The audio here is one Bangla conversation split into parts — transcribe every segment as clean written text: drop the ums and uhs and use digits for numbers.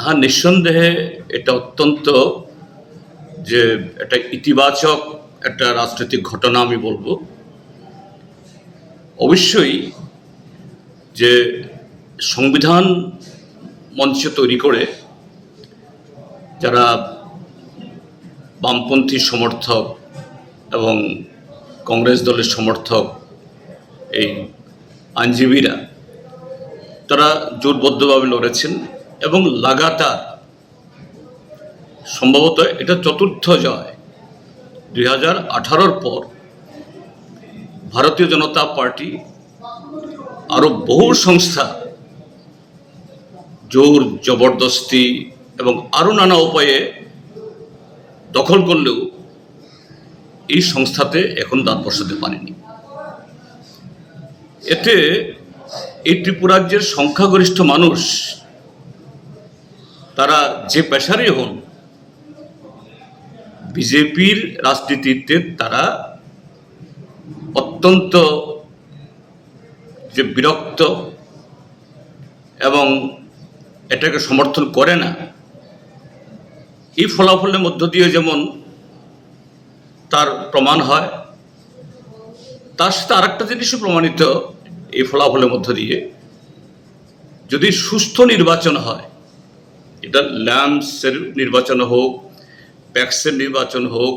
হ্যাঁ, নিঃসন্দেহে এটা অত্যন্ত যে একটা ইতিবাচক একটা রাজনৈতিক ঘটনা আমি বলবো। অবশ্যই যে সংবিধান মঞ্চ তৈরি করে যারা বামপন্থী সমর্থক এবং কংগ্রেস দলের সমর্থক এই আইনজীবীরা তারা জোটবদ্ধভাবে লড়েছেন এবং লাগাতার সম্ভবত এটা চতুর্থ জয়। 2018-র পর ভারতীয় জনতা পার্টি আরও বহু সংস্থা জোর জবরদস্তি এবং আরও নানা উপায়ে দখল করলেও এই সংস্থাতে এখন দাঁত বসাতে পারেনি। এতে এই ত্রিপুরাজ্যের সংখ্যাগরিষ্ঠ মানুষ তারা যে পেশারই হন, বিজেপির রাজনীতিতে তারা অত্যন্ত যে বিরক্ত এবং এটাকে সমর্থন করে না। এই ফলাফলের মধ্য দিয়ে যেমন তার প্রমাণ হয়, তার সাথে আরেকটা জিনিসও প্রমাণিত এই ফলাফলের মধ্য দিয়ে, যদি সুস্থ নির্বাচন হয়, এটা ল্যাম্পসের নির্বাচন হোক, প্যাক্সের নির্বাচন হোক,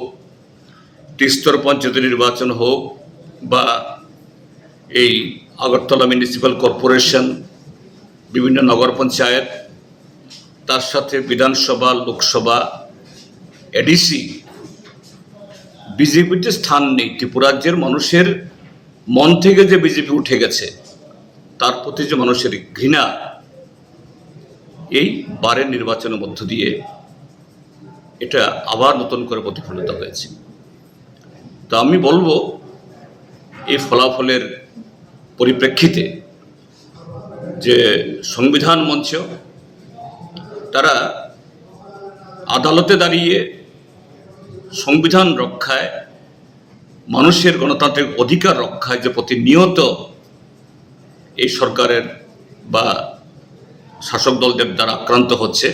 ত্রিস্তর পঞ্চায়েতের নির্বাচন হোক, বা এই আগরতলা মিউনিসিপ্যাল কর্পোরেশন, বিভিন্ন নগর পঞ্চায়েত, তার সাথে বিধানসভা, লোকসভা, এডিসি, বিজেপিতে স্থান নেই। ত্রিপুরাজ্যের মানুষের মন থেকে যে বিজেপি উঠে গেছে, তার প্রতি যে মানুষের ঘৃণা, এই বারের নির্বাচনের মধ্য দিয়ে এটা আবার নতুন করে প্রতিফলিত হয়েছে। তো আমি বলবো, এই ফলাফলের পরিপ্রেক্ষিতে যে সংবিধান মঞ্চ তারা আদালতে দাঁড়িয়ে সংবিধান রক্ষায়, মানুষের গণতান্ত্রিক অধিকার রক্ষায় যে প্রতিনিয়ত এই সরকারের বা শাসক দলদের দ্বারা আক্রান্ত হচ্ছে,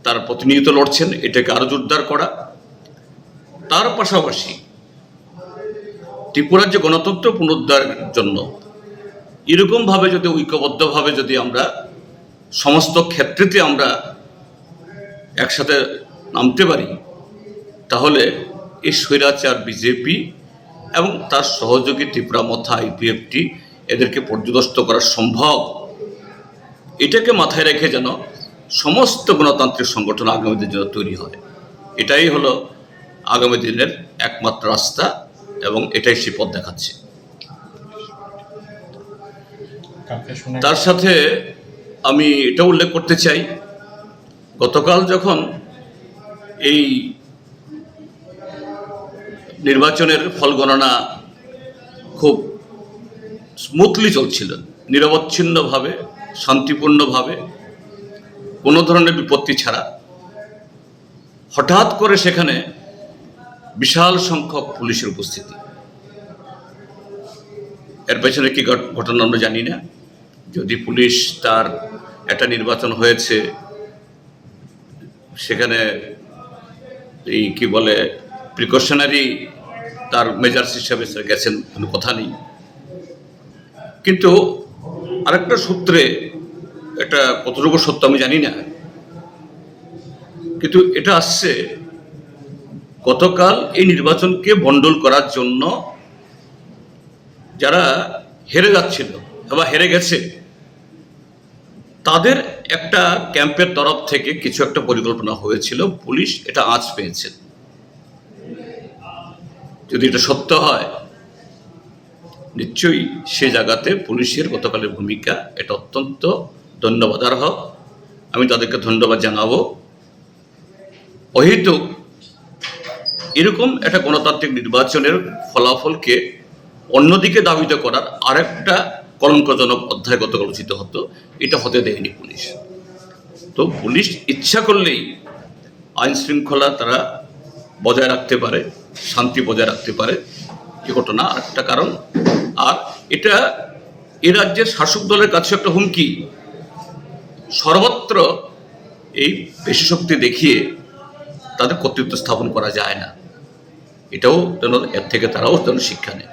তারা প্রতিনিয়ত লড়ছেন এটাকে আরো জোরদার করা। তার পাশাপাশি ত্রিপুরার যে গণতন্ত্র পুনরুদ্ধারের জন্য এরকমভাবে যদি ঐক্যবদ্ধভাবে যদি আমরা সমস্ত ক্ষেত্রেতে আমরা একসাথে নামতে পারি, তাহলে এই স্বৈরাচার বিজেপি এবং তার সহযোগী ত্রিপুরা মথা আইপিএফটি এদেরকে পর্যদস্ত করা সম্ভব। এটাকে মাথায় রেখে যেন সমস্ত গণতান্ত্রিক সংগঠন আগামী দিনের জন্য তৈরি হয়, এটাই হলো আগামী দিনের একমাত্র রাস্তা এবং এটাই সে পথ দেখাচ্ছে। তার সাথে আমি এটা উল্লেখ করতে চাই, গতকাল যখন এই নির্বাচনের ফল গণনা খুব স্মুথলি চলছিল, নিরবচ্ছিন্নভাবে, শান্তিপূর্ণভাবে, কোনো ধরনের বিপত্তি ছাড়া, হঠাৎ করে সেখানে বিশাল সংখ্যক পুলিশের উপস্থিতি। এর পেছনে কি ঘটনা আমরা জানি না। যদি পুলিশ তার একটা নির্বাচন হয়েছে, সেখানে এই কি বলে প্রিকশনারি তার মেজার্স হিসাবে গেছেন, কোনো কথা নেই। কিন্তু আরেকটা সূত্রে, এটা কতটুকু সত্য আমি জানি না, কিন্তু এটা আসছে গতকাল এই নির্বাচনকে ভণ্ডুল করার জন্য যারা হেরে যাচ্ছিল বা হেরে গেছে, তাদের একটা ক্যাম্পের তরফ থেকে কিছু একটা পরিকল্পনা হয়েছিল, পুলিশ এটা আঁচ পেয়েছে। যদি এটা সত্য হয়, নিশ্চয়ই সে জায়গাতে পুলিশের গতকালের ভূমিকা এটা অত্যন্ত ধন্যবাদার্হ। আমি তাদেরকে ধন্যবাদ জানাবো। অহেতুক এরকম একটা গণতান্ত্রিক নির্বাচনের ফলাফলকে অন্যদিকে ধাবিত করার আরেকটা কলঙ্কজনক অধ্যায় গতকাল উচিত হতো, এটা হতে দেয়নি পুলিশ। তো পুলিশ ইচ্ছা করলেই আইন শৃঙ্খলা তারা বজায় রাখতে পারে, শান্তি বজায় রাখতে পারে। এ ঘটনা আরেকটা কারণ। আর এটা এ রাজ্যের শাসক দলের কাছে একটা হুমকি। সর্বত্র এই পেশিশক্তি দেখিয়ে তাদের কর্তৃত্ব স্থাপন করা যায় না। এটাও যেন এর থেকে তারাও যেন শিক্ষা নেয়।